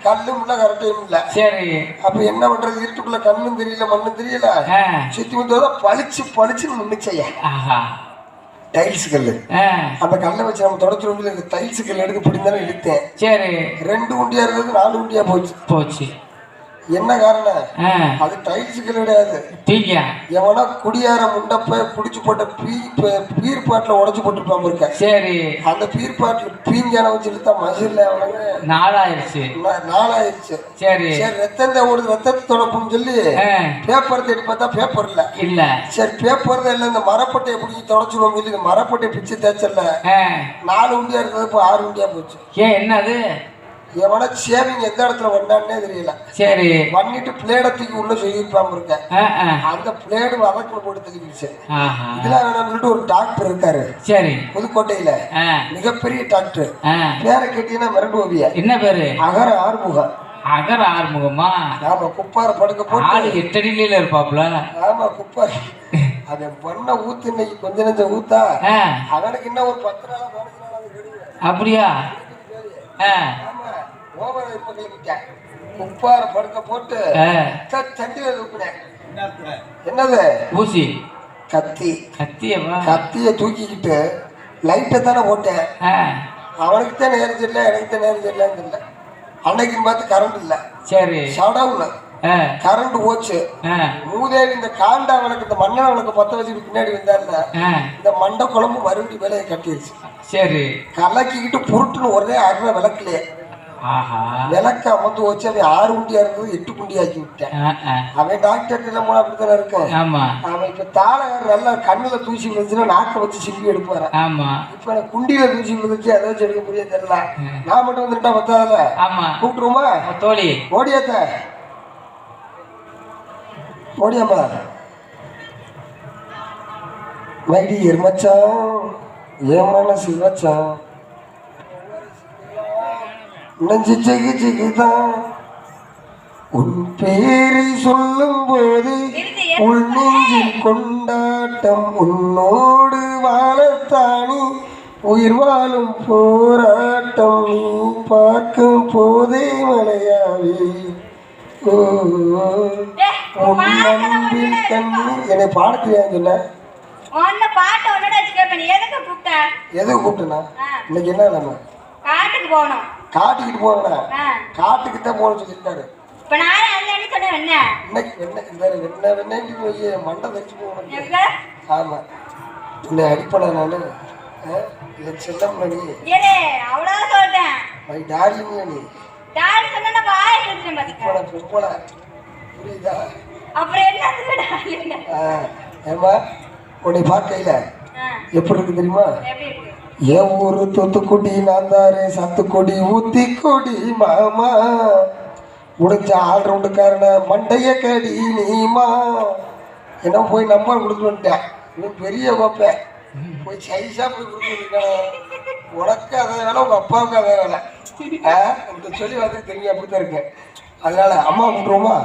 கல்லும் இல்ல கரெக்டையும் இல்ல. சரி, அப்ப என்ன பண்றது? இருட்டுக்குள்ள கண்ணும் தெரியல மண்ணும் தெரியல. சுத்தி வந்தோட பளிச்சு பளிச்சுன்னு நின்னுச்சையா டைல்ஸ் கல்லு. அந்த கல்லை வச்சு நம்ம தொடச்சு இந்த டைல்ஸ் கல் எடுக்க பிடிந்தாலும் இழுத்தேன். சரி, 2 உண்டியா இருந்தது 4 உண்டியா போச்சு. என்ன காரணம்? அது டைல்ஸ் கிடையாது. எவனா குடியார முண்டப்ப குடிச்சு போட்ட பீர் பாட்டில உடச்சு போட்டுருப்பான் இருக்க. சரி, அந்த பீர் பாட்டில பீஞ்சான வச்சு இழுத்தா மசில அவனுக்கு 4 ஆயிடுச்சு. சரி சரி, ரத்தத்தை ஓடுது, ரத்தத்தை தொடப்புன்னு சொல்லி பேப்பர் தேடி பார்த்தா பேப்பர் இல்ல. சரி, பேப்பர் தான் இல்ல, இந்த மரப்பட்டையை பிடிச்சி தொடச்சுடுவோம் சொல்லி இந்த மரப்பட்டையை பிச்சு தேய்ச்சல 4 உண்டியா இருந்தது இப்போ 6 உண்டியா போச்சு. ஏன் என்னது? எவனா சேவிங் எந்த இடத்துல வந்தான்னே தெரியல. சரி, பண்ணிட்டு பிளேட தூக்கி உள்ள சொல்லியிருப்பாம இருக்க. அந்த பிளேடு வதக்குல போட்டு தள்ளிடுச்சு. இதெல்லாம் வேணாம்னு சொல்லிட்டு ஒரு டாக்டர் இருக்காரு. சரி, புதுக்கோட்டையில மிகப்பெரிய டாக்டர். பேரை கேட்டீங்கன்னா மிரண்டுவியா? என்ன பேரு? அகர ஆறுமுகம். அகர ஆறுமுகமா? ஆமா, குப்பார படுக்க போட்டு 8 அடியில இருப்பாப்ல. ஆமா, குப்பார் அதை பண்ண ஊத்து இன்னைக்கு கொஞ்ச நெஞ்சம் ஊத்தா அவனுக்கு இன்னும் ஒரு 10 நாளா 15 நாளா. அப்படியா? குப்பார படுக்க போட்டு தண்டியில தூக்குனேன். என்னது? ஊசி கத்திய தூக்கிக்கிட்டு லைட்டை தானே போட்டேன். அவனுக்கு தான் நேரம் தெரியல, எனக்கு தான் நேரம் தெரியலன்னு தெரியல. அன்னைக்குன்னு பார்த்து கரண்ட் இல்ல. சரி, ஷடவுன் கரண்ட் போச்சு. மூதேவி இந்த காண்டா விளக்கு, இந்த மண்ணெண்ண விளக்கு 10 வச்சுட்டு பின்னாடி வந்தாருல, இந்த மண்டை குழம்பு மறுபடியும் வேலையை கட்டிடுச்சு. சரி, கலக்கிக்கிட்டு புருட்டுன்னு ஒரே அரை விளக்குலையே விளக்க அமர்ந்து வச்சு அவன் 6 குண்டியா இருந்தது 8 குண்டி ஆக்கி விட்டேன். அவன் டாக்டர் எல்லாம் போனா அப்படித்தானே இருக்கும். அவன் இப்ப தாழ நல்லா கண்ணுல தூசி விழுந்துச்சுன்னா நாக்க வச்சு சிம்பி எடுப்பாரு. இப்ப எனக்கு குண்டியில தூசி விழுந்துச்சு, அதை வச்சு எடுக்க முடியாது தெரியல. நான் மட்டும் வந்துட்டா பத்தாதுல. கூப்பிட்டுருமா தோழி? ஓடியாத்த ஓடியாமா மைடி எருமச்சான் ஏமான சிவச்சான் நெஞ்சு ஜிகிதான் உன் பேரை சொல்லும் போது உள் நெஞ்சில் கொண்டாட்டம் உன்னோடு வாழத்தானி உயிர் வாழும் போராட்டம் நீ பார்க்கும் போதே மலையாவே என்னை பாடத்திலேயே சொன்ன எதுக்கு கூப்பிட்டேன்னா இன்னைக்கு என்ன நம்ம காட்டுக்கு போகணும். காட்டுக்கிட்டு போகணும்னா காட்டுக்கு தான் போகணும்னு சொல்லியிருக்காரு. மண்டை வச்சு போகணும். ஆமா, உன்னை அடிப்படா நானு செல்லம் நீ டார்லிங் நீ புரியுதா? ஏமா உன்னை பார்க்கையில எப்படி இருக்கு தெரியுமா? என் ஊரு தூத்துக்குடி நான் தாரே சத்துக்குடி ஊத்தி கொடி மாமா முடிஞ்ச ஆல்ரவுண்டுக்காரன மண்டைய கடி நீமா என்ன போய் நம்பர் கொடுத்து வந்துட்டேன். இன்னும் பெரிய கோப்பேன் போய் சைஸா போய் கொடுத்துருக்கேன். உனக்கு அதை வேலை, உங்க அப்பாவுக்கு அதை வேலை. இந்த சொல்லி வந்து தெரியும் அப்படித்தான் இருக்கேன். அதனால அம்மா கூப்பிடுவோமா?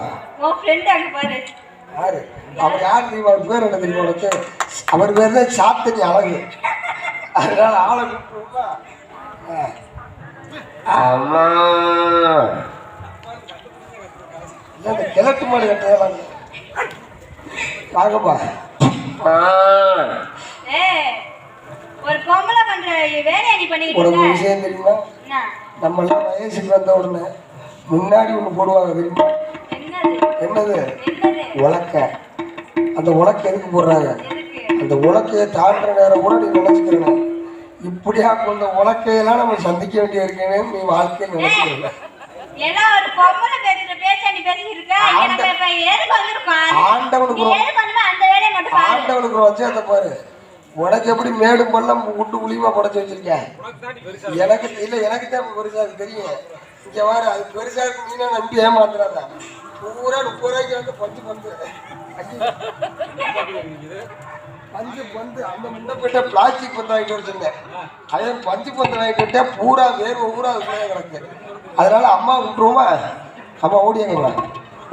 யாரு அவர்? யார் தெரியுமா? அவர் பேர் என்ன தெரியுமா உனக்கு? அவர் பேர் தான் சாத்தனி அழகு. அதனால ஆளை கூப்பிடுவோமா? அம்மா இந்த கிழட்டு மாடு கட்டுறதெல்லாம் வாங்கப்பா. உனக்கு ஒரு விஷயம் தெரியுமா? நம்ம எல்லாம் வயசுக்கு வந்த உடனே முன்னாடி ஒண்ணு போடுவாங்க தெரியுமா? என்னது? உலக்க. அந்த உலக்க எதுக்கு போடுறாங்க? அந்த உலக்கையை தாண்டுற நேரம் கூட நீ நினைச்சுக்கிறேன், இப்படியா அந்த உலக்கையெல்லாம் நம்ம சந்திக்க வேண்டிய இருக்கேன்னு நீ வாழ்க்கையை நினைச்சுக்கிறேன். ஆண்டவனுக்கு வச்சேத்த பாரு. உனக்கு எப்படி மேடு பள்ளம் விட்டு குழியுமா படைச்சு வச்சிருக்கேன். எனக்கு இல்ல, எனக்கு தான் பெருசா இருக்கு தெரியும். இங்க வாரு, அது பெருசா இருக்கு. நீனா நம்பி ஏமாத்துறாதா? பூரா 30 ரூபாய்க்கு வந்து பஞ்சு பந்து அந்த முன்ன போயிட்ட பிளாஸ்டிக் பந்து வாங்கிட்டு வச்சிருந்தேன். அதே பஞ்சு பந்து வாங்கிட்டு விட்டேன். பூரா வேறு ஊரா கிடக்கு. அதனால அம்மா விட்டுருவோமா? அம்மா ஓடியாங்க,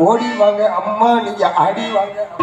ஓடி வாங்க அம்மா, நீங்க அடி வாங்க அம்மா.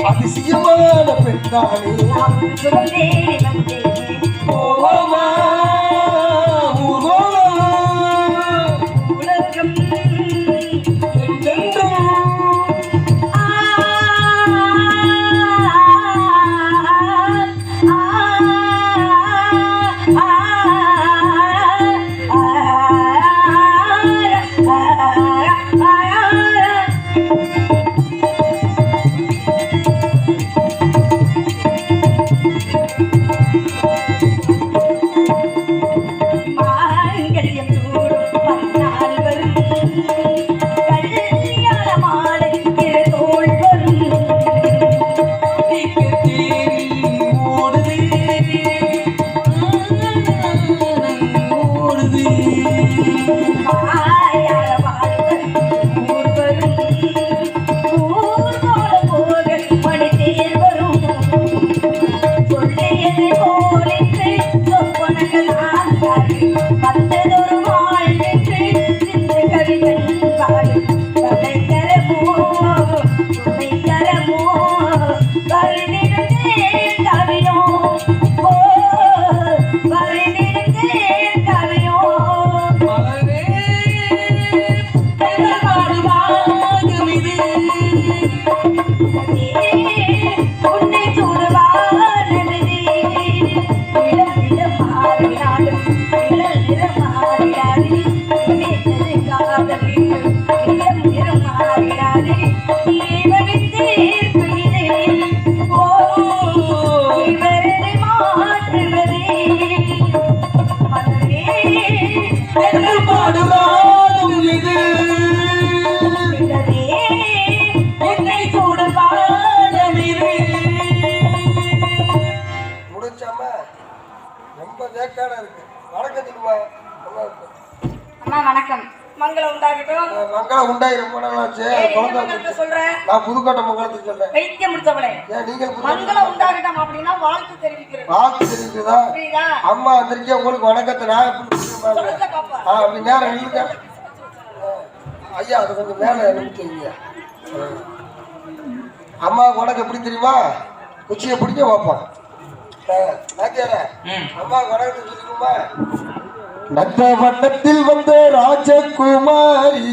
அதிசயமான பெண்தானே ஓமா உலகம் என்றென்றும் வணக்கம். மங்களம் உண்டாகட்டும். மங்களம் உண்டாகி ரொம்ப நாளாச்சு. நான் புதுக்கோட்டை மங்களத்துக்கு சொல்றேன். வைத்தியம் முடிச்சவளே. நீங்க மங்களம் உண்டாகட்டும் அப்படின்னா வாழ்த்து தெரிவிக்கிறேன். வாழ்த்து தெரிவிக்கிறதா? அம்மா வந்திருக்கே உங்களுக்கு வணக்கத்தை நான் எப்படி அப்படி நேரம் இல்லைங்க ஐயா. அது கொஞ்சம் மேல நிமித்தீங்க. அம்மா உனக்கு எப்படி தெரியுமா? குச்சியை பிடிக்க வைப்பான். அம்மா வணக்கத்தை சொல்லிக்குமா? நந்த வண்ணத்தில் வந்த ராஜகுமாரி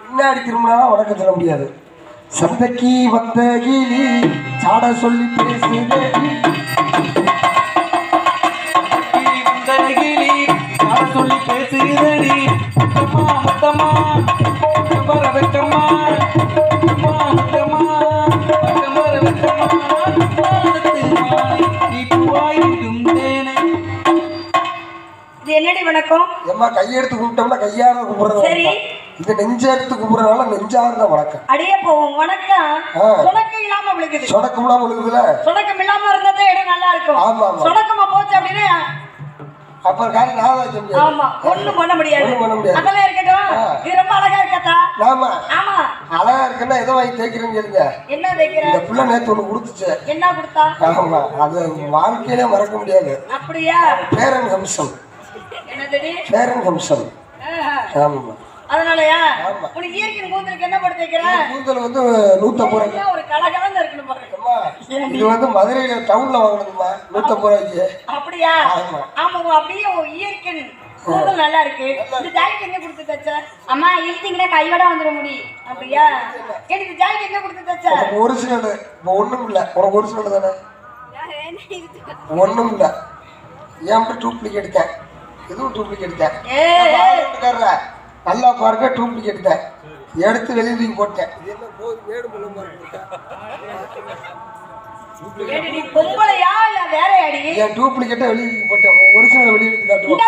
பின்னாடி திரும்பினா வணக்கம் சொல்ல முடியாது. சந்தைக்கு வந்த கிளி சாட சொல்லி பேசுதே முத்தம்மா வர வெக்கம்மா அம்மா முத்தம்மா வர வெக்கம்மா நீ பூவாயிடும் தேனே. இது என்னடி வணக்கம்? ஏம்மா கையெடுத்து கும்பிட்டோம்னா கையார கும்பிடுறது. சரி. இது நெஞ்செடுத்து கும்பிடுறதுனால நெஞ்சார்ந்த வணக்கம். அடியே போவோம் வணக்கம். சொடக்கம் இல்லாம விழுகுது. சொடக்கம் இல்லாம விழுகுதுல. சொடக்கம் இல்லாம இருந்தா இடம் நல்லா இருக்கும். ஆமா ஆமா. சொடக்கமா போச்சு அப்படின்னா அப்புறம் காலை நாளாச்சு. ஆமா ஒண்ணும் பண்ண முடியாது. அதெல்லாம் இருக்கட்டும். இது ரொம்ப அழகா இருக்கா? ஆமா ஆமா. அழகா இருக்குன்னா எதை வாங்கி தேய்க்கிறேன்னு கேளுங்க. என்ன தேய்க்கிற? இந்த புள்ள நேத்து ஒண்ணு கொடுத்துச்சு. என்ன கொடுத்தா? ஆமா அது வாழ்க்கையிலே மறக்க முடியாது. அப்படியா? பேரன் ஹம்சம். என்னது? பேரன் ஹம்சம். ஆமா. அதனாலயா? உனக்கு இயற்கை கூந்தலுக்கு என்ன போட்டு தேய்க்கிற? கூந்தல் வந்து 150 ரூபாய். ஒரு கலகலன்னு இருக்கணும் பாருங்க. இது வந்து மதுரையில டவுன்ல வாங்குனதுமா 150 ரூபாய்க்கு. அப்படியா? ஆமா அப்படியே இயற்கை கூந்தல் நல்லா இருக்கு. இந்த ஜாக்கெட் எங்க கொடுத்து தச்ச? அம்மா இழுத்தீங்கன்னா கையோட வந்துட முடியும். அப்படியா? எனக்கு ஜாக்கெட் எங்க கொடுத்து தச்ச? ஒரிஜினல். ஒண்ணும் இல்ல. உனக்கு ஒரிஜினல் தானே? ஒண்ணும் இல்ல. ஏன் டூப்ளிகேட் தான். இதுவும் டூப்ளிகேட் தான். ஏய் நல்லா பாருங்க டூப்ளிகேட் தான். எடுத்து வெளியே தூக்கி போட்டேன். என்ன போய் மேடு முள்ள மாதிரி போட்டேன். நீ பொம்பளையா இல்ல வேறயாடி? ஏன் டூப்ளிகேட்டை வெளியே தூக்கி போட்டேன். ஒரிஜினல் வெளியே எடுத்து காட்டுவோம்.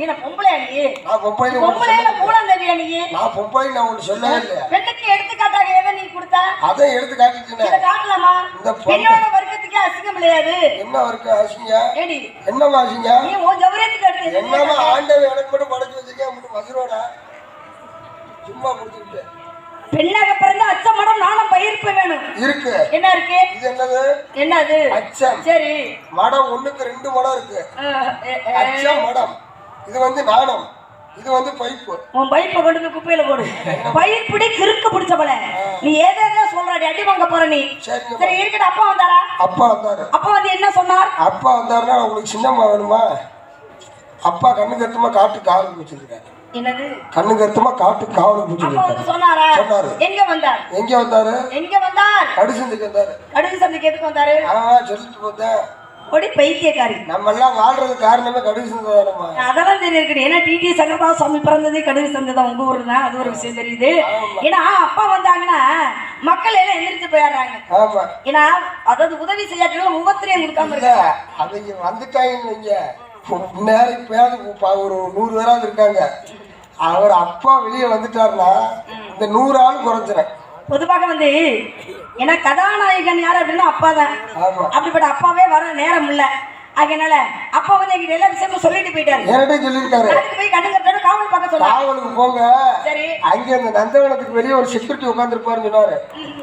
என்ன பொம்பளையா நீ? நான் பொம்பளை. பொம்பளையில மூலந்தேவியா நீ? நான் பொம்பளை நான் ஒண்ணு சொல்லவே இல்ல. பெண்ணுக்கு எடுத்துக்காட்டாக எதை நீ கொடுத்த? அதை எடுத்து காட்டிட்டேன். இத காட்டலாமா? பெண்ணோட வர்க்கத்துக்கு அசிங்கம் இல்லையாது. என்ன வர்க்கம் அசிங்கம்? ஏடி என்னமா அசிங்கம்? நீ உன் ஜவரத்துக்கு எடுத்து என்னமா ஆண்டவன் எனக்கு மட்டும் படைச்சு வச்சிருக்கேன். அப்படி மசுரோட சும்மா முடிச்சுட்டு பெண்ணாக பிறந்த அச்சம் மடம் நாணம் பயிர்ப்பு வேணும். இருக்கு. என்ன இருக்கு? இது என்னது? என்னது? அச்சம். சரி. மடம் ஒண்ணுக்கு 2 மடம் இருக்கு. அச்சம் மடம். இது வந்து நாணம். இது வந்து பைப்பு. உன் பைப்பை கொண்டு போய் குப்பையில போடு. பயிர் பிடி கிறுக்கு பிடிச்சவள நீ ஏதோ சொல்றாடி அடி வாங்க போற நீ. சரி இருக்கட்டும். அப்பா வந்தாரா? அப்பா வந்தாரு. அப்பா வந்து என்ன சொன்னார்? அப்பா வந்தாருன்னா உங்களுக்கு சின்னம்மா வேணுமா? அப்பா கண்ணு கருத்துமா காட்டு காவலுக்கு வச்சிருக்காரு. என்னது? கண்ணு கருத்துமா காட்டு காவலுக்கு வச்சிருக்காரு. சொன்னாரா? சொன்னாரு. எங்க வந்தார்? எங்க வந்தாரு? எங்க வந்தார்? கடுசந்திக்கு வந்தாரு. கடுசந்திக்கு எதுக்கு வந்தாரு? சொல்லிட்டு போதேன். ஒடி பைத்தியக்காரி. நம்ம எல்லாம் வாழ்றது காரணமே கடுசந்தி தானம்மா. அதெல்லாம் தெரியுது. ஏன்னா டிடி சங்கரதா சுவாமி பிறந்ததே கடுசந்தி தான். உங்க ஊர் தான். அது ஒரு விஷயம் தெரியுது. ஏன்னா அப்பா வந்தாங்கன்னா மக்கள் எல்லாம் எந்திரிச்சு போயிடுறாங்க. ஆமா. ஏன்னா அதாவது உதவி செய்யாட்டிலும் முகத்திரையும் கொடுக்காம இருக்க. அவங்க வந்துட்டாங்கன்னு வைங்க. நேரம் பேர் ஒரு 100 பேராவது இருக்காங்க. அவர் அப்பா வெளியே வந்துட்டாருன்னா இந்த 100 ஆள் குறைஞ்சிறேன். பொதுவாக வந்து ஏன்னா கதாநாயகன் யார் அப்படின்னா அப்பா தான். அப்படிப்பட்ட அப்பாவே வர நேரம் இல்ல. அதனால அப்பா வந்து எங்கிட்ட எல்லா விஷயமும் சொல்லிட்டு போயிட்டாரு. என்கிட்ட சொல்லியிருக்காரு. போய் கண்ணுங்கட்டோட காவல் பார்க்க சொன்னாரு. காவலுக்கு போங்க. சரி. அங்க அந்த நந்தவனத்துக்கு வெளியே ஒரு செக்யூரிட்டி உட்காந்துருப்பாருன்னு சொன்னாரு.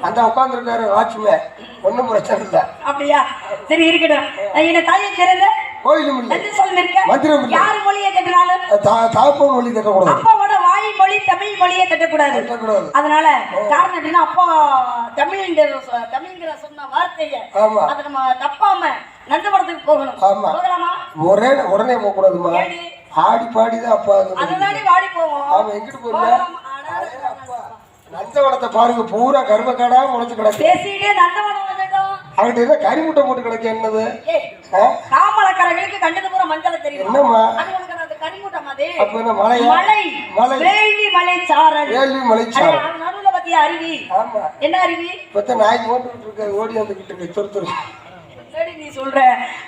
அந்த உட்காந்துருக்காரு வாட்ச்மேன். ஒன்றும் பிரச்சனை இல்லை. அப்படியா? சரி இருக்கட்டும். என்ன தாயை சேர்ந்த கோயிலும் இல்லை. மந்திரம் இல்லை. யார் மொழியை கட்டினாலும் தாப்பன் மொழி கட்டக்கூடாது. அப்பாவோட வாய் மொழி தமிழ் மொழியை கட்டக்கூடாது. அதனால காரணம் எப்படின்னா அப்பா தமிழ்ங்கிற சொன்ன வார்த்தையை அதை நம்ம தப்பாம நந்தவனத்துக்கு போகணும். போகலாமா? உடனே போக கூடாதுமா. ஆடி பாடிதான் அப்பா. அதனாடி வாடி போவோம். ஆமா. எங்கிட்டு போறீங்க? நந்தவனத்தை பாருங்க. பூரா கருமக்காடா முளைச்சு கிடக்கு. பேசிட்டே நந்தவனம் வந்துட்டோம். அவங்கிட்ட என்ன கறிமுட்டை போட்டு கிடக்கு. என்னது? காமலக்கரைகளுக்கு கண்டது பூரா மஞ்சள் தெரியும். என்னம்மா கறிமுட்டை மாதிரி? அப்ப என்ன மலை? மலை வேள்வி மலைச்சாரல். வேள்வி மலைச்சாரல். நடுவுல பத்தியா அருவி? ஆமா. என்ன அருவி? பத்த நாய் போட்டுட்டு இருக்க. ஓடி வந்துகிட்டு இருக்கு. துரு நீ சொல்ற.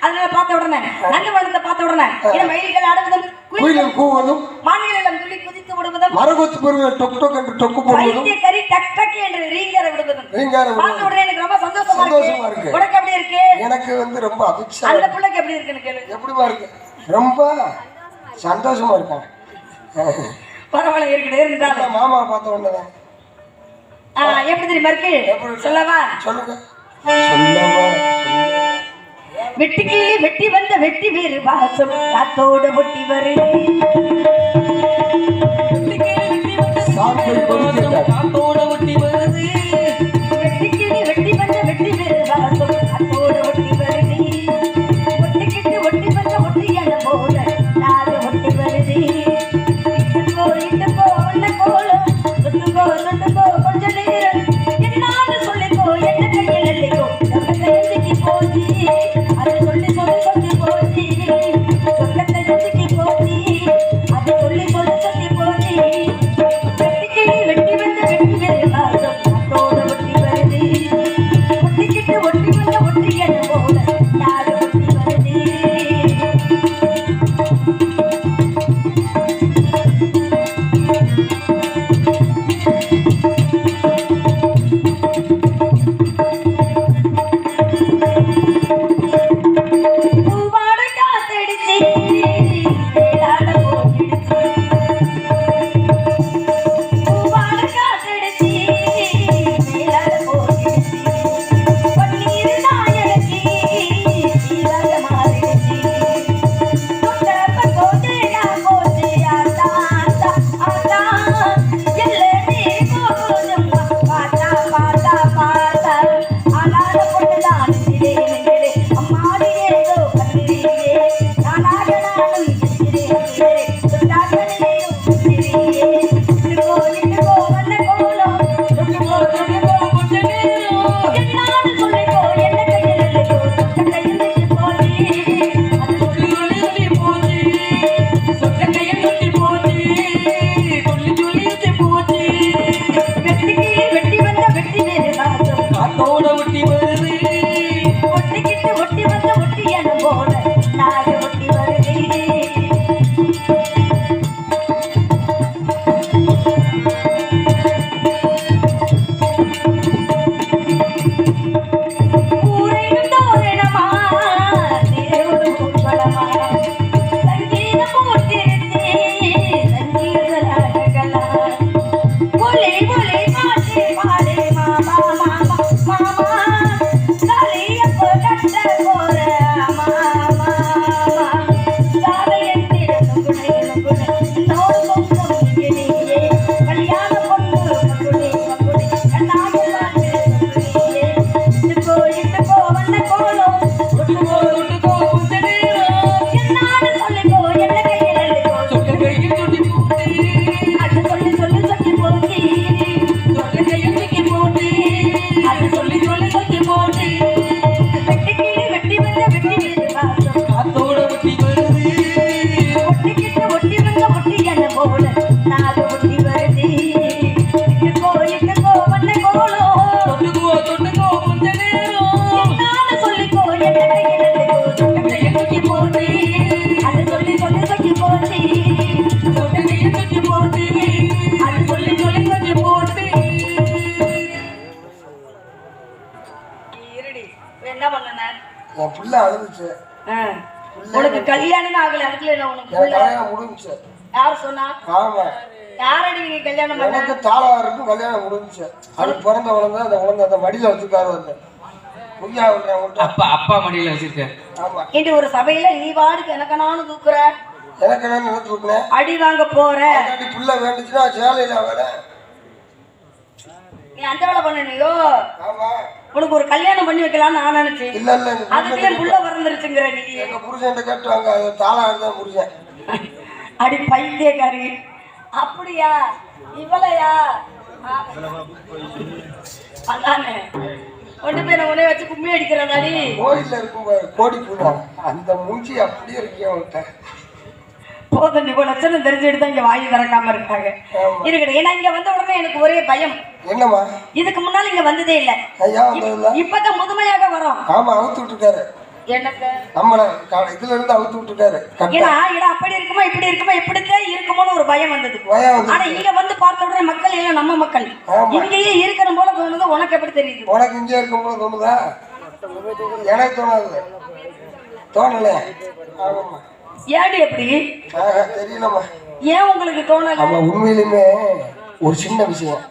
அதனால பார்த்த உடனே நந்தவனத்தை பார்த்த உடனே மயில்கள் ஆடுவதும் குயில்கள் கூவுவதும் மான்கள் துள்ளி குதித்து விடுவதும் மரகொத்து பொருள் டொக் டொக் என்று டொக்கு போடுவதும் கறி டக் டக் என்று ரீங்கார விடுவதும் பார்த்த உடனே எனக்கு ரொம்ப சந்தோஷமா இருக்கு. உனக்கு எப்படி இருக்கு? எனக்கு வந்து ரொம்ப அபிஷேகம். அந்த பிள்ளைக்கு எப்படி இருக்குன்னு கேளு. எப்படிமா இருக்கு? ரொம்ப சந்தோஷமா இருக்கேன். பரவாயில்ல இருக்கட்டே. மாமா பார்த்த உடனே எப்படி தெரியுமா இருக்கு? சொல்லவா? சொல்லுங்க. சொல்லவா? வெட்டிக்கு வெட்டி வந்த வெட்டி வேறு வாசம் காத்தோட ஒட்டி வரு. காத்தோட ஒட்டி வருது. வெட்டிக்கு வெட்டி வந்த வெட்டி வேறு வாசம் காத்தோட ஒட்டி வருது. ஒட்டிக்கிட்டு ஒட்டி வந்த ஒட்டியான போல நாடு ஒட்டி வருது. இட்டுக்கோ உள்ள கோலம் தொட்டுக்கோ தொட்டுக்கோ கொஞ்ச நேரம் என்னான்னு சொல்லிக்கோ என்ன கையில் இல்லைக்கோ நம்ம கையெழுதி போச்சு. அதை சொல்லி சொல்லி சொல்லி போச்சு. சொர்க்கத்தை சுத்திக்கு போச்சு. அதை சொல்லி சொல்லி சொல்லி போச்சு. ஒட்டிக்கிட்டு ஒட்டி வந்த ஒட்டியான போல நாலு ஒட்டி வருது இட்டுக்கோ வண்ண கோலோ தொட்டுக்கோ கொஞ்ச நேரம் நானு சொல்லிக்கோ என்ன கையில தூக்கி போட்டு அது சொல்லி தூக்கி போட்டு தூக்கி போட்டு அது சொல்லி தூக்கி போட்டு இருடி என்ன பண்ணன என் பிள்ளை அழுதுச்சு. உனக்கு கல்யாணமே ஆகல அதுக்குள்ள என்ன உனக்கு எனக்கு கல்யாணம் முடிஞ்சுச்சு. யார் சொன்னா ஆமா, யாரடி நீ கல்யாணம் பண்ண எனக்கு தாளாருக்கும் கல்யாணம் முடிஞ்சுச்சு. அது பிறந்த குழந்தை அந்த குழந்தை அந்த மடியில வச்சுக்காரு வந்து பொய்யா விடுறேன். அப்பா மடியில வச்சிருக்கேன். ஆமா, இன்று ஒரு சபையில நீ வாடுக்கு எனக்கு நானும் தூக்குற எனக்கு என்ன நினைச்சுருக்கேன். அடி வாங்க போற பிள்ளை வேண்டுச்சுன்னா சேலையில வேலை. நீ அந்த வேலை பண்ணனியோ? ஆமா, உனக்கு ஒரு கல்யாணம் பண்ணி வைக்கலாம்னு நான் நினைச்சேன். இல்ல அதுக்குள்ளே புள்ள பிறந்துருச்சுங்கிற நீ. எங்க புருஷன் கேட்டுவாங்க, தாளாரு தான் புருஷன். அடி பைத்தியக்காரி. அப்படியா? இவளையா? அதானே ஒன்று பேரை உடனே வச்சு கும்மி அடிக்கிறதாடி. கோயில்ல இருக்கும் கோடி பூரா அந்த மூஞ்சி அப்படியே இருக்கே அவன்கிட்ட. போதும், இவ்வளவு லட்சணம் தெரிஞ்சுட்டு தான் இங்க வாயு திறக்காம இருக்காங்க. இருக்கட்டும், ஏன்னா இங்க வந்த உடனே எனக்கு ஒரே பயம். என்னம்மா? இதுக்கு முன்னால இங்க வந்ததே இல்ல. ஐயா வந்ததில்ல. இப்பதான் முதுமையாக வரோம். ஆமா, அவுத்து விட்டுருக்காரு. எனக்கு நம்மள இதுல இருந்து அவுத்து விட்டுருக்காரு. ஏன்னா அப்படி இருக்குமா இப்படி இருக்குமா இப்படித்தான் இருக்குமோன்னு ஒரு பயம் வந்தது. ஆனா இங்க வந்து பார்த்த உடனே மக்கள் எல்லாம் நம்ம மக்கள் இங்கேயே இருக்கணும் போல தோணுது. உனக்கு எப்படி தெரியுது? உனக்கு இங்கே இருக்கும் போல தோணுதா? எனக்கு தோணாது. தோணல. ஆமாம்மா. ஏடி எப்படி தெரியலம்மா. ஏன் உங்களுக்கு தோணல? ஆமா, உண்மையிலுமே ஒரு சின்ன விஷயம்.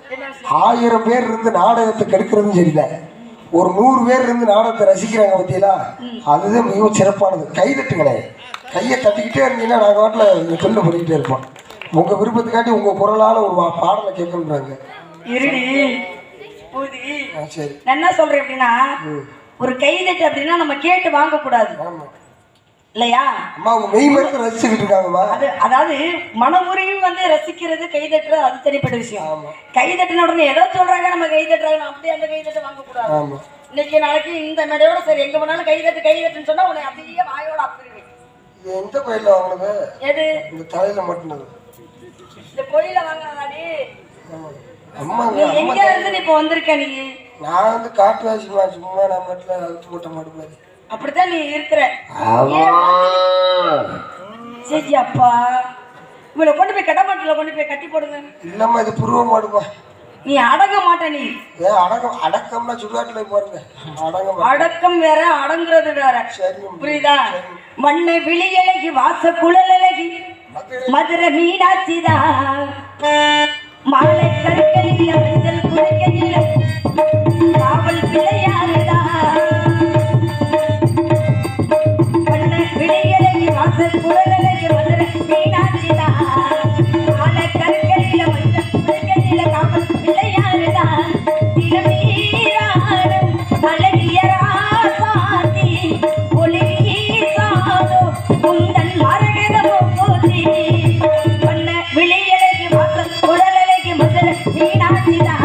1000 பேர் இருந்து நாடகத்தை கெடுக்கிறதும் சரியில்லை, ஒரு 100 பேர் இருந்து நாடகத்தை ரசிக்கிறாங்க பத்தியெல்லாம், அதுதான் மிகவும் சிறப்பானது. கைதட்டுங்களே, கையை தட்டிக்கிட்டே இருந்தீங்கன்னா நாங்கள் வாட்டில் தொல்லை பண்ணிக்கிட்டே இருப்போம். உங்க விருப்பத்துக்காட்டி உங்க குரலால ஒரு பாடலை கேட்கணுன்றாங்க. இருடி சரி, நான் என்ன சொல்றேன் அப்படின்னா, ஒரு கைதட்டு அப்படின்னா நம்ம கேட்டு வாங்க கூடாது இல்லையா? அம்மா அவங்க மெய் மருந்து ரசிச்சுக்கிட்டு இருக்காங்கம்மா. அது அதாவது மனமுறையும் வந்து ரசிக்கிறது கைதட்டுறது அது தனிப்பட்ட விஷயம். கைதட்டின உடனே ஏதோ சொல்றாங்க நம்ம கைதட்டுறாங்க, அப்படியே அந்த கைதட்டை வாங்க கூடாது. இன்னைக்கு நாளைக்கு இந்த மேடையோட சரி எங்க போனாலும் கைதட்டுன்னு சொன்னா உன்னை அப்படியே வாயோட அப்பிடுவேன். இது எந்த கோயில்ல வாங்கினது? எது? இந்த தலையில மாட்டினது. இந்த கோயில வாங்கினதாடி. அம்மா நீ எங்க இருந்து இப்ப வந்திருக்க? நீ நான் வந்து காட்டுவாசிமா, சும்மா நான் மட்டும் அவுத்து போட்ட மாட்டேன். அப்படித்தான் நீ இருக்கிற. சரி அப்பா, இவளை கொண்டு போய் கடமாட்டில கொண்டு போய் கட்டி போடுங்க. இல்லம்மா, இது புருவ மாடுமா. நீ அடங்க மாட்ட. நீ அடக்கம்னா சுடுகாட்டுல போறங்க. அடக்கம் வேற, அடங்குறது வேற. புரியுதா? மண்ணை விழியழகி வாச குழலழகி மதுரை மீனாட்சிதான். மாலை கருக்கலில் மஞ்சள் குறைக்கலில் காவல் பிள்ளையாருதான். விழியழகி வாசல் குழலழகி மதுரை மீனாட்சிதான். மாலை கருக்கலில் மஞ்சள் குறைக்கலில் காவல் பிள்ளையாருதான். திருமீராடும் அழகிய ராசாதி ஒளிவீசாதோ உந்தன் மரகதமோ போதி. விழியழகி வாசல் குழலழகி மதுரை மீனாட்சிதான்.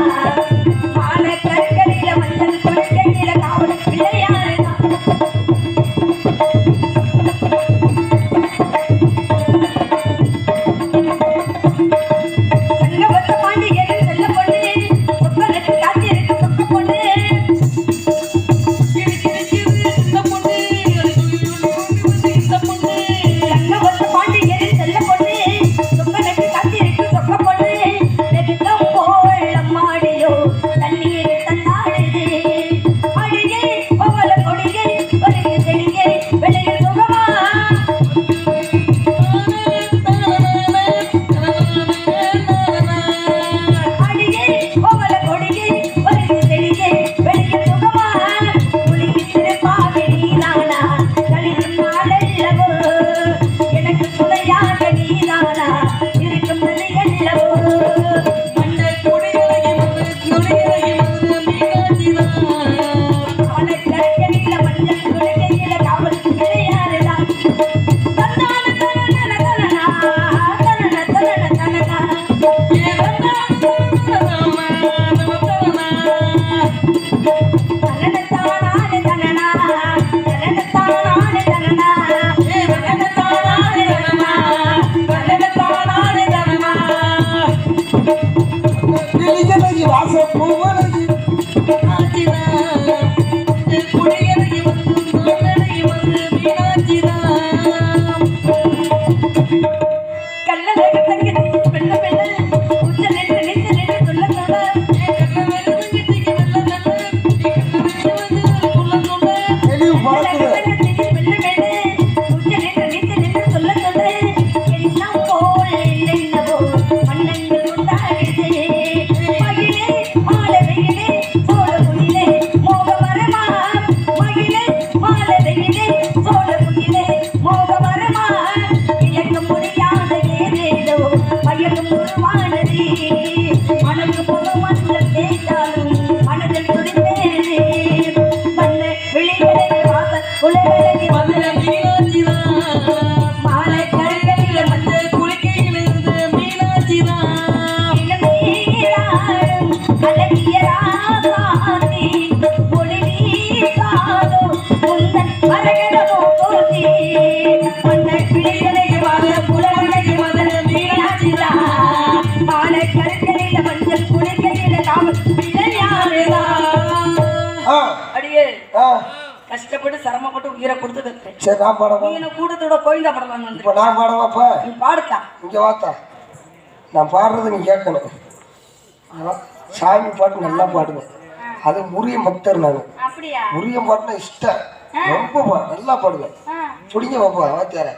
பூவலகி கஷ்டப்பட்டு சிரமப்பட்டு உயிரை கொடுத்து சரி நான் பாடவா கூட்டத்தோட கோயிந்தா படலாம் இப்போ நான் பாடவாப்பா நீ பாடுத்தா இங்கே வாத்தா நான் பாடுறது நீ கேட்கணும் சாமி பாட்டு நல்லா பாடுவேன் அது முருகன் பக்தர் நான் முருகன் பாட்டுனா இஷ்டம் ரொம்ப நல்லா பாடுவேன் பிடிங்க பாப்பா வாத்தியார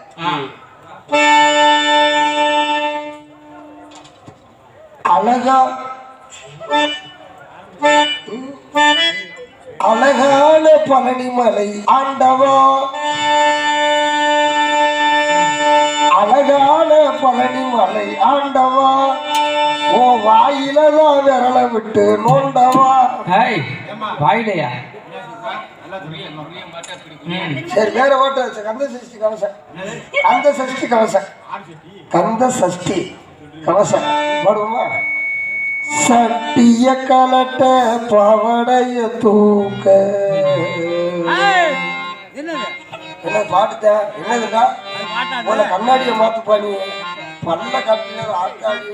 அழகா அழகான பழனிமலை ஆண்டவா அழகான பழனிமலை ஆண்டவா ஓ வாயிலதான் விரல விட்டு நோண்டவா வாயிலையா சரி வேற ஓட்ட கந்த சஷ்டி கவசம் கந்த சஷ்டி கவசம் கந்த சஷ்டி கவசம் பாடுவோமா சட்டிய கலட்ட பவடைய தூக்க என்ன பாட்டுதான் என்னதுடா உன கண்ணாடியை மாத்து பண்ணி பல்ல கட்டின ஆட்டாடி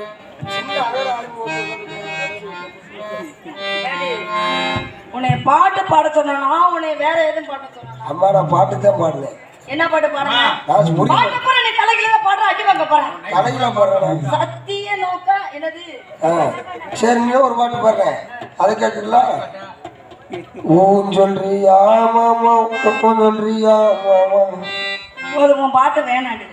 உன்னை பாட்டு பாட சொன்னா உன்னை வேற எதுவும் பாட சொன்னா அம்மா நான் பாட்டு தான் பாடுனேன் என்ன பாட்டு பாடுறேன் நான் பாட நீ கலையில பாடுற அடி வாங்க போறேன் கலையில பாடுறேன் சத்திய நோக்கா என்னது சரி நீ ஒரு பாட்டு பாடுறேன் அதை கேட்கலாம் ஊன் சொல்றியா மாமா சொல்றியா மாமா உன் பாட்டு வேணாடி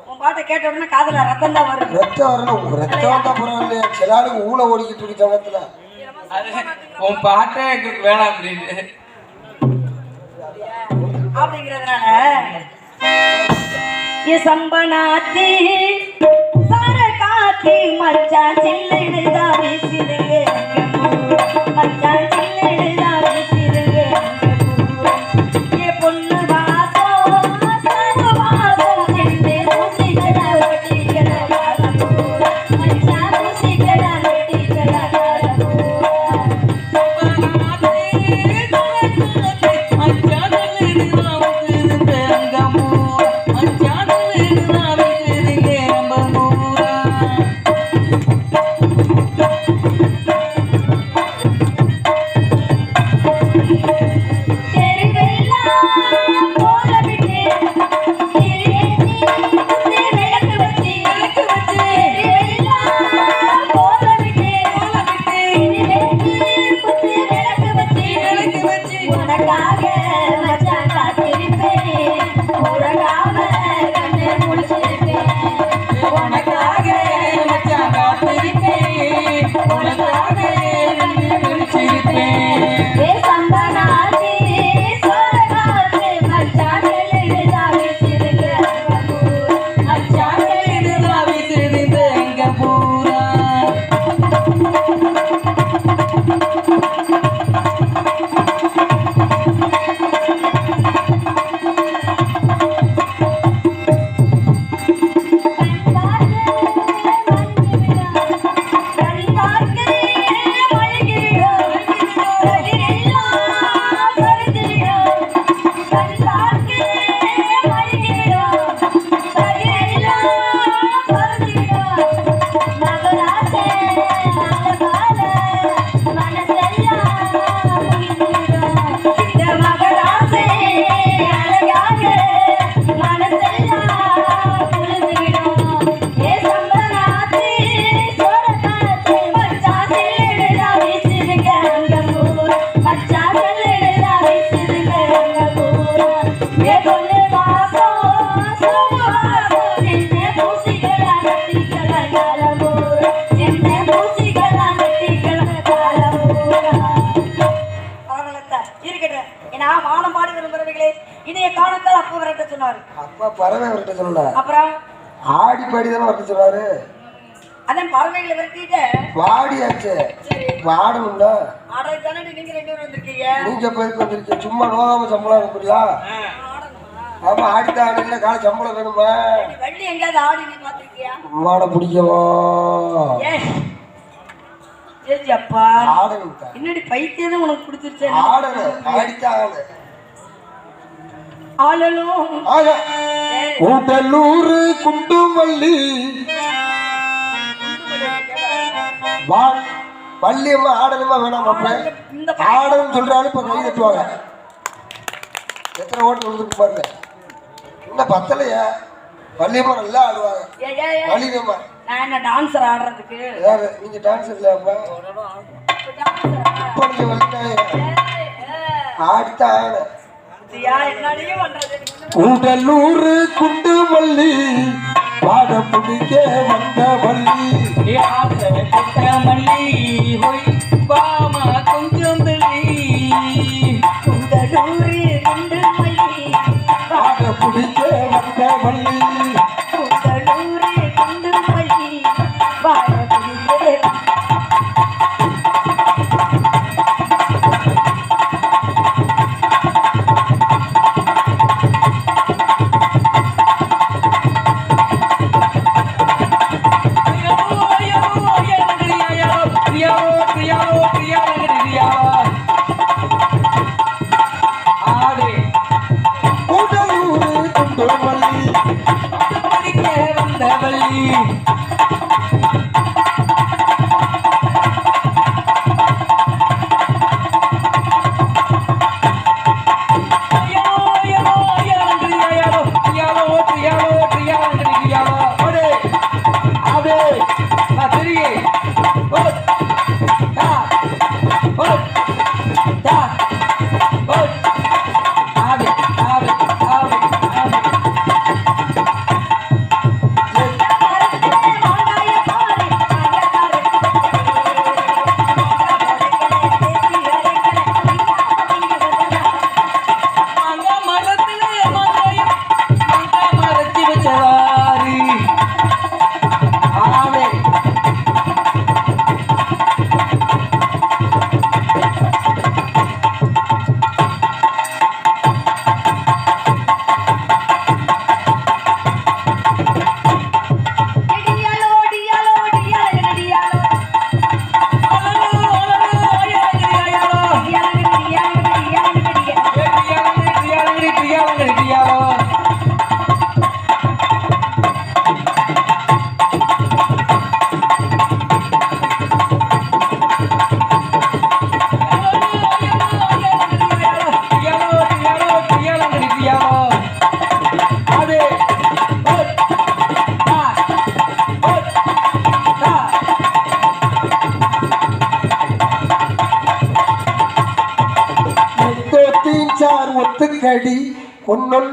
உன் பாட்டை கேட்ட உடனே காதுல ரத்தம் தான் வரும் ரத்தம் வரணும் ரத்தம் வந்தா பரவாயில்லையா சில ஆளுக்கு ஊழ ஓடிக்கிட்டு இருக்கு சமயத்துல உன் பாட்டே எங்களுக்கு வேணாம் அப்படின்னு அப்படிங்கிறதுனால சம்பனாத்தி சார காத்தி மச்சான் சில்லிடுதா வீசிடுங்க மச்சான் சில்லிடுதா வீசிடுங்க ஏ பொண்ணு வாசம் சாரு வாசம் நின்று ஊசிக்கட வெட்டிக்கட மச்சான் ஊசிக்கட வெட்டிக்கட பறவை வரட்ட சொல்லல, அப்புறம் ஆடி பாடி தானே வரட்ட சொன்னாரு. அதான் பறவைகளை விரட்டிட்டு வாடியாச்சு, சரி வாடணும்ல. ஆடை தானே நீங்க 2 பேரும் வந்திருக்கீங்க. நீங்க போயிருக்கு வந்திருக்கீங்க, சும்மா நோகாம சம்பளம் அனுப்புறியா? ஆமா, ஆடிதான் ஆடினா கால சம்பளம் வேணுமா? வள்ளி எங்கேயாவது ஆடி நீ பார்த்திருக்கியா? மாடை பிடிக்கவோ அப்பா ஆடணும், என்னடி பைத்தியம் உனக்கு பிடிச்சிருச்சு? ஆடணும், ஆடித்தான் ஆடு. ஆளலும் கூட்டலூர் குண்டுமல்லி வள்ளியம்மா ஆடணுமா வேணாம்? ஆடணும் சொல்றாலும் இப்ப கை தட்டுவாங்க. எத்தனை ஓட்டு கொடுத்துருக்கு பாருங்க. இன்னும் பத்தலையா? வள்ளியம்மா நல்லா ஆடுவாங்க. வள்ளியம்மா நான் என்ன டான்சர் ஆடுறதுக்கு? யாரு நீங்க? டான்சர் இல்லையாப்பா? இப்ப நீங்க வள்ளினாங்க ஆடித்தான் ஆடு. கூடலூர் குண்டுமல்லி பாட பிடிக்க வந்த வள்ளி மல்லி ஹோய் பாமா கொஞ்சம் தள்ளி. கூடலூர் குண்டுமல்லி பாட பிடிக்க வந்த வள்ளி. கூடலூர் குண்டுமல்லி பாட பிடிக்க ஒத்துக்கடி ஒன்னொன்னா